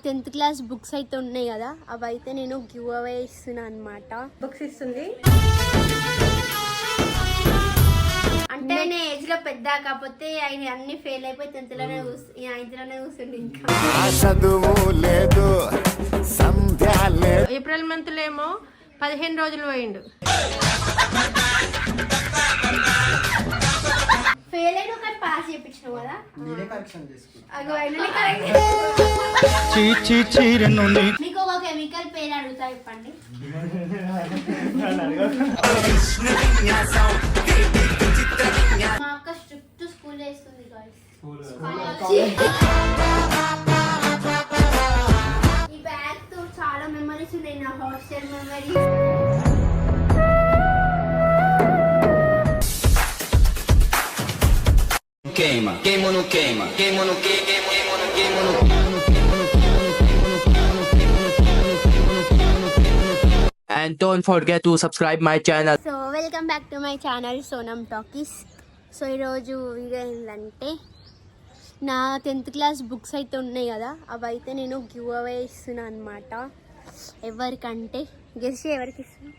10th class books అయితే ఉన్నాయి కదా, అవి అయితే నేను గివ్ అవే ఇస్తున్నా అనమాట. బుక్స్ ఇస్తుంది అంటే నేను ఏజ్ లో పెద్ద కాకపోతే ఆయన అన్ని ఫెయిల్ అయిపోయి 10th లోనే కూర్చుండి. ఇంకా ఏప్రిల్ మంత్ లో ఏమో 15 రోజులు పోయిండు. ఫెయిల్ అయిన ఒకటి పాస్ చేయించినావు కదా, మీకు ఒక కెమికల్ పేరు అడుగుతా చెప్పండి. మా అక్క స్ట్రిక్ట్ స్కూల్ చేస్తుంది. ఈ బ్యాగ్ తో చాలా మెమరీస్ ఉన్నాయి నా hostel memories. Queima, queima no queima, queima no queima, queima no queima no and don't forget to subscribe my channel. So welcome back to my channel Sonam talkies. So ఈరోజు video ఏంటంటే నా 10th class books అయితే ఉన్నాయి కదా, అవి అయితే నేను give away ఇస్తున్నా అనమాట. ఎవరికంటే గెస్ ఎవరికి ఇస్తున్నా?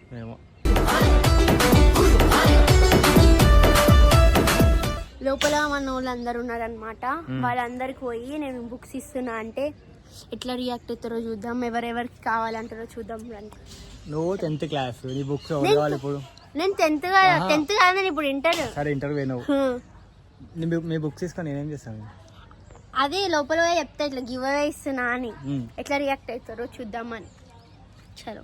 లోపల మన వాళ్ళు అందరు ఉన్నారనమాట. వాళ్ళందరికి పోయి నేను బుక్స్ ఇస్తున్నా అంటే ఎట్లా రియాక్ట్ అవుతారో చూద్దాం, ఎవరెవరికి కావాలంటారో చూద్దాం. రండి. నువ్వు 10th క్లాస్, నీ బుక్స్ ఇప్పుడు నేను 10th కాదు, నేను ఇప్పుడు ఇంటర్. సరే ఇంటర్ పోయినావు, మీ బుక్స్ తీసుకొని నేనేం చేస్తాను? అదే లోపల చెప్తా ఇట్లా గివ్ అవే ఇస్తున్నా అని, ఎట్లా రియాక్ట్ అవుతారో చూద్దామని. చలో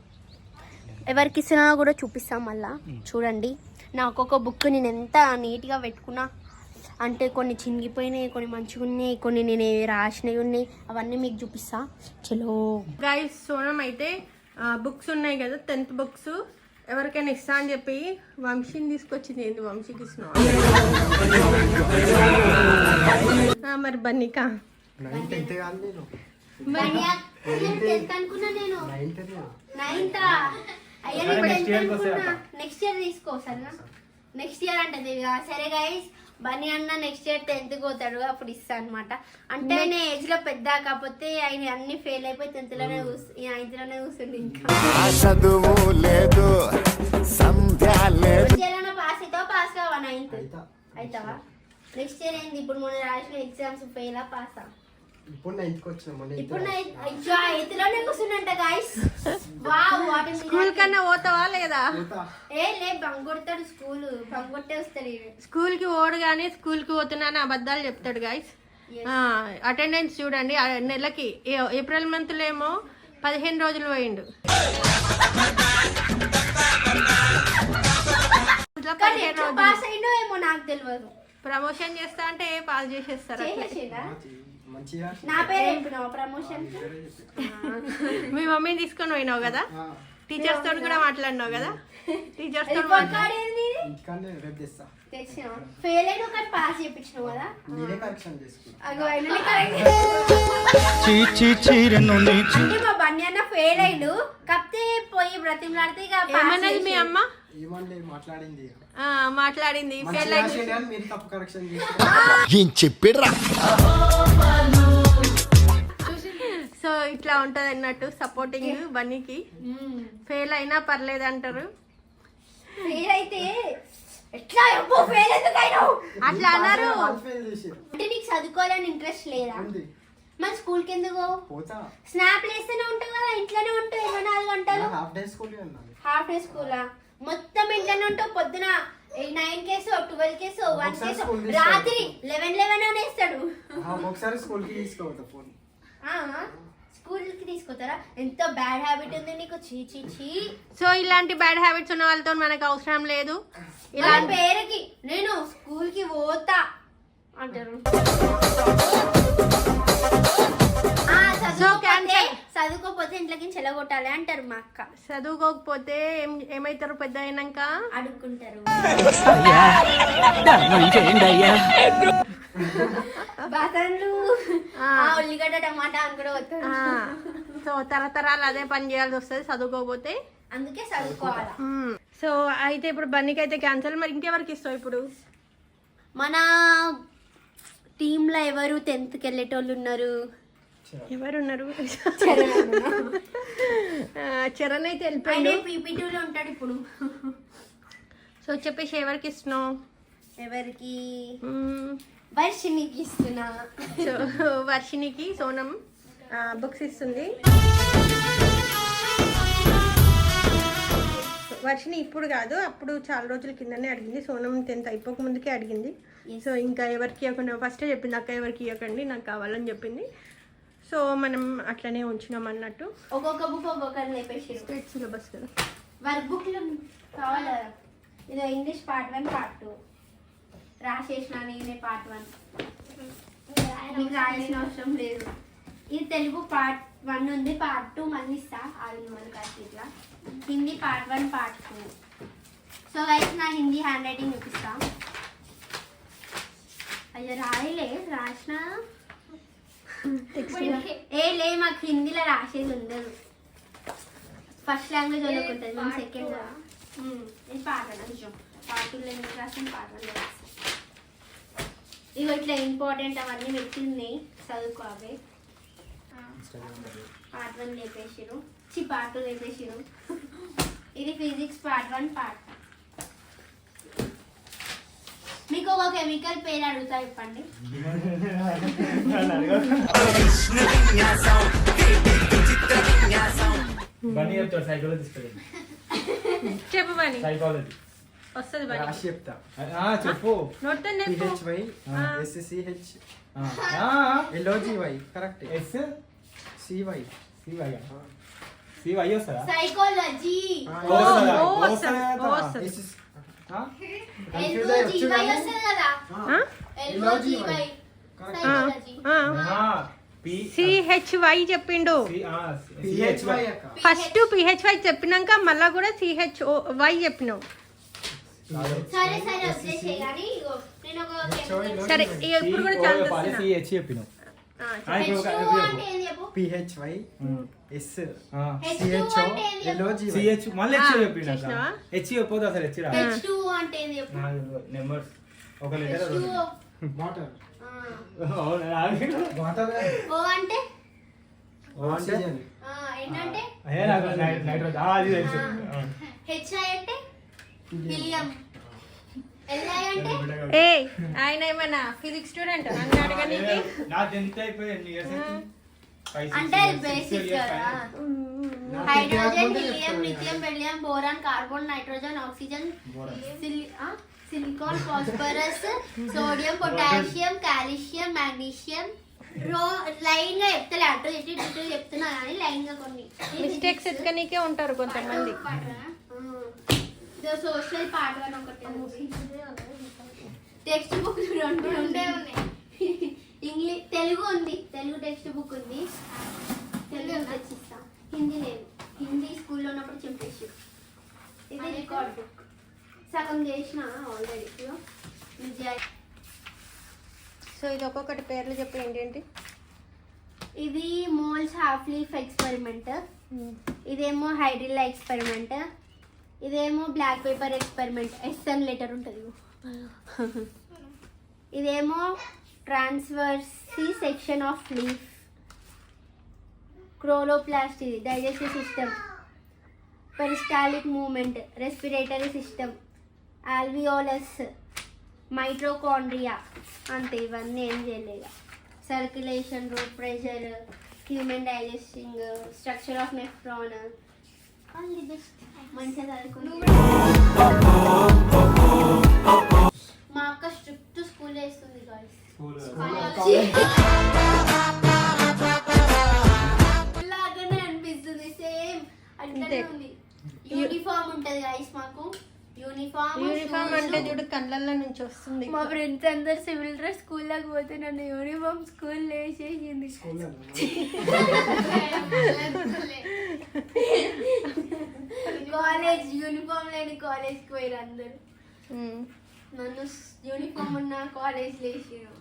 ఎవరికి ఇస్తున్నా కూడా చూపిస్తాం మళ్ళా. చూడండి నా ఒక్కొక్క బుక్ నేను ఎంత నీట్గా పెట్టుకున్నా అంటే, కొన్ని చినిగిపోయినాయి, కొన్ని మంచిగా ఉన్నాయి, కొన్ని నేను రాసినవి ఉన్నాయి, అవన్నీ మీకు చూపిస్తా. చలో గైస్, సోనం అయితే బుక్స్ ఉన్నాయి కదా 10th బుక్స్ ఎవరికైనా ఇస్తా అని చెప్పి వంశీని తీసుకొచ్చింది. ఏంది వంశీకి ఇస్తున్నా? మరి బన్నీకా నెక్స్ట్ ఇయర్ తీసుకో సరేనా? నెక్స్ట్ ఇయర్ అంటే సరే గైస్. బన్నీ అన్న నెక్స్ట్ ఇయర్ 10th పోతాడు, అప్పుడు ఇస్తా అనమాట. అంటే ఆయన ఏజ్ లో పెద్ద కాకపోతే ఆయన అన్ని ఫెయిల్ అయిపోయి 10th లోనే కూర్చుండి. ఇంకా పాస్ అవుతావా? పాస్ కావా? 9th అవుతావా? నెక్స్ట్ ఇయర్ ఏంది? ఇప్పుడు మొన్న రాసిన ఎగ్జామ్స్ ఫెయిల్ పాసా? ఇప్పుడు 8th లోనే కూర్చుండంట గాయస్. స్కూల్ కన్నా పోతావా లేదా? లే బంక్ కొడతాడు, స్కూల్ బంక్ కొట్టే వస్తాడు. స్కూల్ కి ఓడు కానీ స్కూల్ కి పోతున్నాను అబద్ధాలు చెప్తాడు గాయస్. అటెండెన్స్ చూడండి, నెలకి ఏప్రిల్ మంత్ లో ఏమో 15 రోజులు పోయిండు. పాస్ అయిందో ఏమో నాకు తెలియదు. ప్రమోషన్ చేస్తా అంటే పాస్ చేసేస్తారు. నా పేరు ప్రమోషన్. మీ మమ్మీని తీసుకొని పోయినావు కదా, టీచర్స్ తోటి కూడా మాట్లాడినావు కదా. టీచర్స్ తో ఫెయిల్ అయిన ఒకటి పాస్ చేయించినావు కదా. అంటే మా బన్నీ అన్న ఫెయిల్ అయిండు, కాకపోతే పోయి బ్రతిమలాడితే ఇక ఏమన్నది మీ అమ్మ? మాట్లాడింది ఫెయిల్ అయింది ఏం చెప్పారా. సో ఇట్లా ఉంటది అన్నట్టు సపోర్టింగ్ బన్నీకి. ఫెయిల్ అయినా పర్లేదు అంటారు. ఫెయిల్ అయితే ఎట్లా ఫెయిల్ ఎందుకు అట్లా అన్నారు. అంటే నీకు చదువుకోవాలని ఇంట్రెస్ట్ లేదా? మరి స్కూల్ కి ఎందుకు? స్నాప్ వేస్తూనే ఉంటావు కదా, ఇంట్లోనే ఉంటావు 24 గంటలు. హాఫ్ డే స్కూలా? మొత్తం ఇంట్లోనే ఉంటావు. పొద్దున 9 కేసు 12 కేసు 1 కేసు, రాత్రి 11 అనేస్తాడు. స్కూల్ కి తీసుకొస్తారా? ఎంత బ్యాడ్ హ్యాబిట్ ఉంది నీకు. చీ చీ చీ. సో ఇలాంటి బ్యాడ్ హ్యాబిట్స్ ఉన్న వాళ్ళతో మనకు అవసరం లేదు. ఇలా పేరుకి నేను స్కూల్ కి పోతా అంటారు. చదువుకోకపోతే ఇంట్లోకి చెలగొట్టాలి అంటారు మా అక్క. చదువుకోకపోతే ఏమైతారు పెద్ద అయినాక? అడుక్కుంటారు. బసన్లు, ఉల్లిగడ్డ టమాటా అని కూడా వస్తారు. సో తరతరాలు అదే పని చేయాల్సి వస్తుంది చదువుకోకపోతే. అందుకే చదువుకోవాలా. సో అయితే ఇప్పుడు బన్నీకి అయితే క్యాన్సల్. మరి ఇంకెవరికి ఇస్తావు ఇప్పుడు? మన టీంలో ఎవరు 10th కి వెళ్ళేటోళ్ళు ఉన్నారు? ఎవరున్నారు? చరణ్ అయితే ఆయన వెళ్ళిపోయిండు. పీపీటీలో ఉంటాడు ఇప్పుడు. సో చెప్పేసి ఎవరికి ఇస్తున్నావు? ఎవరికి? వర్షినికి ఇస్తున్నా. సో వర్షినికి సోనం బుక్స్ ఇస్తుంది. వర్షిని ఇప్పుడు కాదు, అప్పుడు చాలా రోజుల కిందనే అడిగింది. సోనం 10th అయిపోక ముందుకే అడిగింది. సో ఇంకా ఎవరికి ఇవ్వకుండా ఫస్టే చెప్పింది, అక్క ఎవరికి ఇవ్వకండి, నాకు కావాలని చెప్పింది. సో మనం అట్లనే ఉంచినాం అన్నట్టు. ఒక్కొక్క బుక్ ఒక్కొక్కరు లేపేసి స్టేట్ సిలబస్ కదా. వర్క్ బుక్లు కావాలా? ఇది ఇంగ్లీష్ పార్ట్ 1 పార్ట్ 2 రాసేసిన నేనే పార్ట్ 1. మీకు రాయాల్సిన అవసరం లేదు. ఇది తెలుగు పార్ట్ 1 ఉంది, పార్ట్ 2 మళ్ళీ ఇస్తా. అది మనకి ఇట్లా Hindi part 1 part 2. So guys నా హిందీ హ్యాండ్ రైటింగ్ చూపిస్తా. అయ్యో రాయలే, రాసిన లే మాకు హిందీలో రాసేది ఉండదు. ఫస్ట్ లాంగ్వేజ్ వాళ్ళకి ఉంటుంది, మేము సెకండ్. ఇది పార్ట్ 1 కొంచెం పార్ట్ 2లో ఎందుకు రాసిన పార్ట్ 1లో రాస్తాం. ఇవి ఇట్లా ఇంపార్టెంట్ అవన్నీ పెట్టింది, చదువుకో. అవే పార్ట్ 1 లేపేసిరు, పార్ట్ 2 లేపేసిరు. ఇది ఫిజిక్స్ పార్ట్ 1 పార్ట్. మీకు ఒక కెమికల్ పేరు అడుగుతా, చెప్పండి. బన్నీ చెప్తాడు సైకాలజీ. చెప్పు బని, సైకాలజీ వస్తుంది బని. రాసి చెప్తా. చెప్పు. నోట్ నేర్పు. PHY SCH LOGY correct. Yes CY C Y C Y వస్తుందా? సైకాలజీ LOGY వస్తుంది కదా. LOGY psychology. CHY చెప్పిండు. PHY అక్క. ఫస్ట్ PHY చెప్పినాక మళ్ళా కూడా CHY చెప్పినావు. సరే సరే వదిలేసే కానీ ఇగో నేను ఒక chemical- సరే ఇప్పుడు కూడా చాలా వస్తున్నా. సిహెచ్ చెప్పినావు. H2O అంటే ఏం చెప్పు? PHY H2O SCHO అంటే ఏం చెప్పు? LOGY సిహెచ్ మళ్ళీ హెచ్ చెప్పిండు. చూసినావా? హెచ్ చెప్పొద్దు అసలు. హెచ్ రా H2O అంటే ఏం చెప్పు? నెంబర్స్ ఒక letter. H2O. Water water O అంటే? ఆక్సిజన్ ఏంటంటే? నైట్రోజన్. అది తెలుసు. HI అంటే? హీలియం. LI అంటే? ఏ ఆయన ఏమన్నా ఫిజిక్స్ స్టూడెంట్ నన్ను అడగనీకి. నా 10th అయిపోయి ఎన్ని ఇయర్స్ అంటే బేసిక్ కదా. Hydrogen, helium, lithium, beryllium, boron, carbon, nitrogen, oxygen, silicon, phosphorus, sodium, potassium, calcium, magnesium. Line గా చెప్తలే, అటు ఇటు చెప్తున్నా కానీ లైన్ గా కొన్ని మిస్టేక్స్ ఎత్తుకనీకే ఉంటారు కొంతమంది. సోషల్ పార్ట్ 1 ఒకటి. టెక్స్ట్ బుక్ 2 ఉన్నాయి. ఇంగ్లీష్ తెలుగు ఉంది, తెలుగు టెక్స్ట్ బుక్ ఉంది. తెలుగు తెచ్చిస్తా. హిందీ లేదు, హిందీ స్కూల్లో ఉన్నప్పుడు చింపేసి. ఇది రికార్డ్ బుక్ సగం చేసిన ఆల్రెడీ. సో ఇది ఒక్కొక్కటి పేర్లు చెప్పి ఏంటంటే ఇది మోల్స్ హాఫ్ లీఫ్ ఎక్స్పెరిమెంట్, ఇదేమో హైడ్రిల్లా ఎక్స్పెరిమెంట్, ఇదేమో black paper experiment. SN letter ఉంటుంది. ఇదేమో transverse section of leaf. Chloroplast, ఇది digestive system. Peristaltic movement, respiratory system. Alveolus, mitochondria. అంతే, ఇవన్నీ ఏం చేయలేదు. Circulation, root pressure, human digesting, structure of nephron. All the best. మంచిగా చదువుకుంది. మా అక్క స్ట్రిక్ట్ స్కూల్ చేస్తుంది గాయ్స్. లాగానే అనిపిస్తుంది, సేమ్ అట్లనే ఉంది. యూనిఫామ్ ఉంటది గాయ్స్ మాకు. యూనిఫామ్ అంటే చూడు కళ్ళల్లో నుంచి వస్తుంది. మా ఫ్రెండ్స్ అందరు సివిల్ డ్రెస్ స్కూల్లోకి పోతే నన్ను యూనిఫామ్ స్కూల్ వేసేసింది. కాలేజ్ యూనిఫామ్ లేని కాలేజ్కి పోయారు అందరు. నన్ను యూనిఫామ్ ఉన్న కాలేజ్ లేచారు.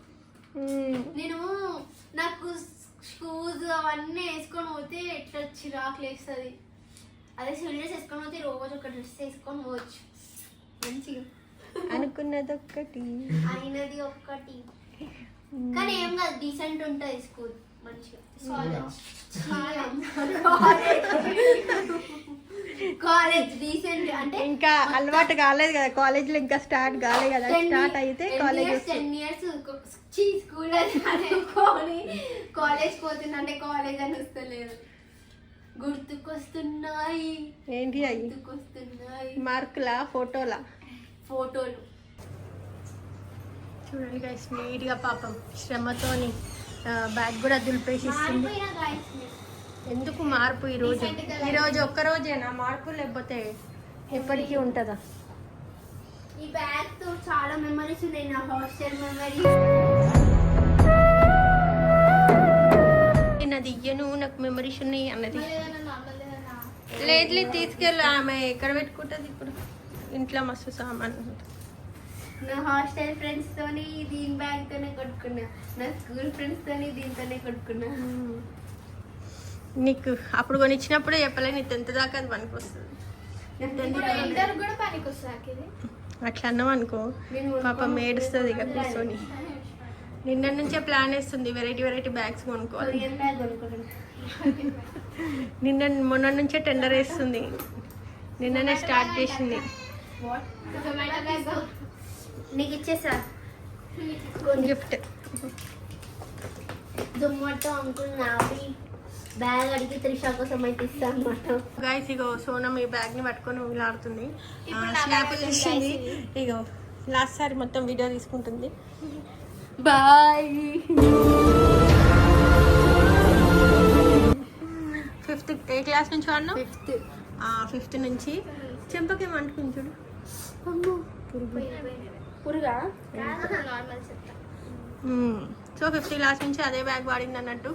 నేను నాకు షూస్ అవన్నీ వేసుకొని పోతే ఎట్లా చిరాకు లేస్తుంది. అదే సివిల్ డ్రెస్ వేసుకొని పోతే రోజు ఒక డ్రెస్ వేసుకొని పోవచ్చు మంచిగా. అనుకున్నది ఒక్కటి అయినది ఒక్కటి, కానీ ఏం కాదు, డీసెంట్ ఉంటుంది స్కూల్. కాలేజ్ రీసెంట్ అంటే ఇంకా అలవాటు కాలేదు కదా, కాలేజ్లో ఇంకా స్టార్ట్ కాలేదు కదా, స్టార్ట్ అయితే కాలేజ్ 10 years స్కూల్ కాలేజ్ పోతుందంటే కాలేజ్ అని వస్తలేదు. గుర్తుకొస్తున్నాయి ఏంటి అయ్యి గుర్తుకొస్తున్నాయి మార్కులా ఫోటోలా? ఫోటోలు. చూడండి గైస్, నీట్గా పాపం శ్రమతోని బ్యాగ్ కూడా దులిపేసి ఇస్తుంది. ఎందుకు మార్పు ఈరోజు? ఈరోజు ఒక్కరోజేనా మార్పు, లేకపోతే ఎప్పటికీ ఉంటుందా? ఈ బ్యాగ్ తో చాలా మెమరీస్ ఉన్నాయి, నా హాస్టల్ మెమరీ. నాది ఇయ్యను, నాకు మెమరీస్ ఉన్నాయి అన్నది. లేదు తీసుకెళ్ళి, ఆమె ఎక్కడ పెట్టుకుంటుంది ఇప్పుడు? ఇంట్లో మస్తు సామాన్. నా హాస్టల్ ఫ్రెండ్స్ తోని దీని బ్యాగ్ తోనే కొట్టుకున్నా, నా స్కూల్ ఫ్రెండ్స్ తోని దీంతోనే కొట్టుకున్నా. నీకు అప్పుడు కొనిచ్చినప్పుడు చెప్పలే, నీ 10th దాకా అది పనికి వస్తుంది. కూడా పనికి వస్తుంది. అట్లా అన్నాం అనుకో పాపం ఏడుస్తుంది ఇక కూర్చొని. నిన్న నుంచే ప్లాన్ వేస్తుంది వెరైటీ బ్యాగ్స్ కొనుక్కోవాలి. మొన్న నుంచే టెండర్ వేస్తుంది, నిన్ననే స్టార్ట్ చేసింది. నీకు ఇచ్చేసా గిఫ్ట్. జొమాటో అంకుల్ నావి బ్యాగ్ అడిగి త్రిషా కోసం అయితే ఇస్తా అనమాట. గైస్ ఇగో సోనం ఈ బ్యాగ్ ని పట్టుకొని ఊలాడుతుంది, స్నాప్ తీసింది. ఇగో లాస్ట్ సారి మొత్తం వీడియో తీసుకుంటుంది. బాయ్. 5th ఏ క్లాస్ నుంచి వాడినా? 5th. 5th నుంచి. చెంపకేమంటుకుంది చూడు, పురుగా. సో 5th క్లాస్ నుంచి అదే బ్యాగ్ వాడింది అన్నట్టు.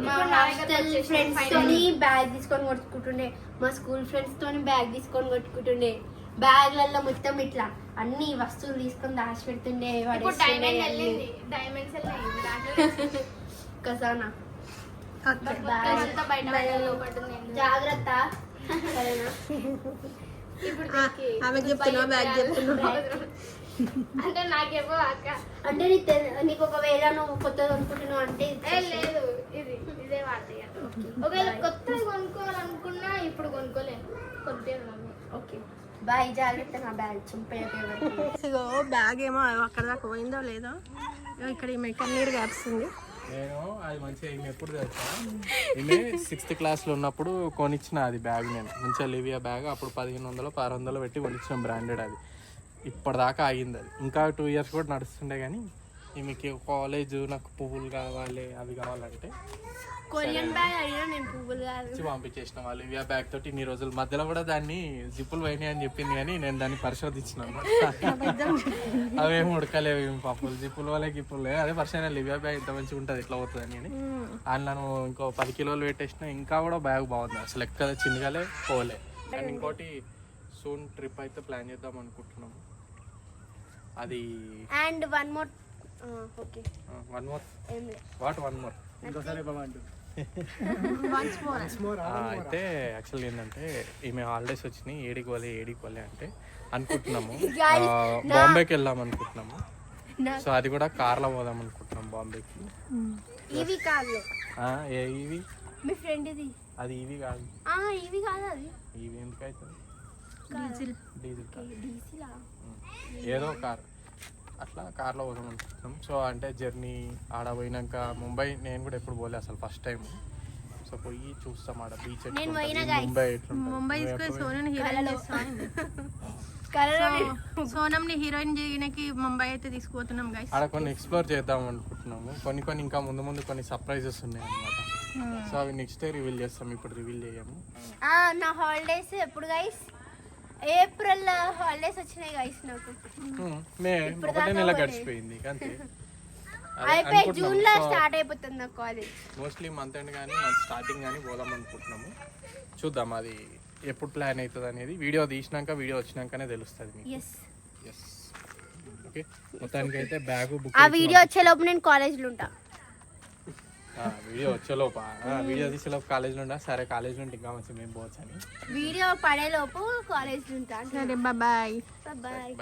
మా హాస్టల్ ఫ్రెండ్స్ తోని బ్యాగ్ తీసుకొని కొట్టుకుంటుండే, మా స్కూల్ ఫ్రెండ్స్ తోని బ్యాగ్ తీసుకొని కొట్టుకుంటుండే. బ్యాగ్లలో మొత్తం ఇట్లా అన్ని వస్తువులు తీసుకొని దాచి పెడుతుండే. కసానా జాగ్రత్త. ఆమెకు చెప్తున్నా, బ్యాగ్ చెప్తున్నా. అంటే నాకేమో అక్క అంటే నీకు ఒకవేళ నువ్వు కొత్తగా అనుకుంటున్నావు అంటే లేదు, ఇదే వాడతాయి. ఒకవేళ కొత్తగా కొనుక్కోవాలనుకున్నా ఇప్పుడు కొనుక్కోలేను, కొద్దిగా. ఓకే బాయ్, జాగ్రత్త. నా బ్యాగ్ చింపేయకు. ఇగో బ్యాగ్ ఏమో అక్కడ దాకా పోయిందో లేదో, ఇక్కడ ఈమె కన్నీరు కాస్తుంది. నేను అది మంచిగా ఈమె ఎప్పుడు తెలుసా, ఈమె 6th క్లాస్లో ఉన్నప్పుడు కొనిచ్చిన అది బ్యాగ్. నేను మంచిగా లివియా బ్యాగ్ అప్పుడు 1500 1600 పెట్టి కొనిచ్చిన, బ్రాండెడ్. అది ఇప్పటిదాకా ఆగింది, అది ఇంకా 2 years కూడా నడుస్తుండే. కానీ ఈమెకి కాలేజ్ నాకు పువ్వులు కావాలి అవి కావాలంటే కొరియన్ బ్యాగ్ అడిగినా నేను పువ్వులు కాదు ఇచ్చి పంపించేసిన. వాళ్ళు లివియా బ్యాగ్ తోటి ఇన్ని రోజులు మధ్యలో కూడా దాన్ని జిప్పులు పోయినాయి అని చెప్పింది, కానీ నేను దాన్ని పరిశోధించినాను. అవేమి ఉడకలేవు, ఏమి పప్పులు జిప్పులు వాళ్ళే గిప్పులు. అదే పరిశోధన లివియా బ్యాగ్ ఇంత మంచిగా ఉంటుంది, ఇట్లా పోతుంది అని. అందులో ఇంకో 10 కిలోలు పెట్టేసిన, ఇంకా కూడా బ్యాగ్ బాగుంది, అసలు ఎక్కడ చిన్నగాలే పోలే. అండ్ ఇంకోటి సూన్ ట్రిప్ అయితే ప్లాన్ చేద్దాం అనుకుంటున్నాము. అది and one more. Okay, one more. ఏం లేదు. What one more? ఇంకోసారి ఇవ్వమంటు. అయితే యాక్చువల్గా ఏంటంటే ఈమె హాలిడేస్ వచ్చినాయి, ఏడికి పోలే అంటే అనుకుంటున్నాము. బాంబేకి వెళ్దాం అనుకుంటున్నాము. సో అది కూడా కార్లో పోదాం అనుకుంటున్నాం బాంబేకి. ఇవి కాదు, ఇవి మీ ఫ్రెండ్ ఇది. అది ఇవి కాదు, ఇవి కాదు, అది ఇవి ఎందుకు అవుతుంది? డీజిల్ కార్, డీసీలా ఏదో కార్. అట్లా కార్లో పోదాం అనుకుంటున్నాం. సో అంటే జర్నీ ఆడ పోయినాక ముంబై నేను కూడా ఎప్పుడు పోలే అసలు, ఫస్ట్ టైం. సో పోయి చూస్తాం ఆడ బీచ్ ముంబై ముంబై సోనం హీరోయిన్ సోనంని హీరోయిన్ చేయడానికి ముంబై అయితే తీసుకుపోతున్నాం గైస్. ఆడ కొన్ని ఎక్స్ప్లోర్ చేద్దాం అనుకుంటున్నాము. కొన్ని ఇంకా ముందు కొన్ని సర్ప్రైజెస్ ఉన్నాయి అన్నమాట. సో అవి నెక్స్ట్ డే రివీల్ చేస్తాం, ఇప్పుడు రివీల్ చేయము. నా హాలిడేస్ ఎప్పుడు గైస్? ఏప్రిల్ హాలిడేస్ వచ్చినాయి గైస్ నాకు. మే ఒకటే నెల గడిచిపోయింది అంతే. అయిపోయి జూన్ లో స్టార్ట్ అయిపోతుంది నా కాలేజ్. మోస్ట్లీ మంత్ ఎండ్ కానీ మంత్ స్టార్టింగ్ కానీ పోదాం అనుకుంటున్నాము. చూద్దాం అది ఎప్పుడు ప్లాన్ అవుతుంది అనేది. వీడియో తీసినాక వీడియో వచ్చినాకనే తెలుస్తుంది. ఓకే, మొత్తానికి అయితే బ్యాగ్ బుక్. ఆ వీడియో వచ్చేలోపు నేను కాలేజ్లో ఉంటా. వీడియో వచ్చేలోపా? వీడియో తీసేలోపు కాలేజ్లో ఉంటా. సరే, కాలేజ్లో ఉంటే ఇంకా మంచి మేము పోవచ్చు అని. వీడియో పడేలోపు కాలేజ్లో ఉంటా. సరే, బాయ్ బాయ్. బాయ్.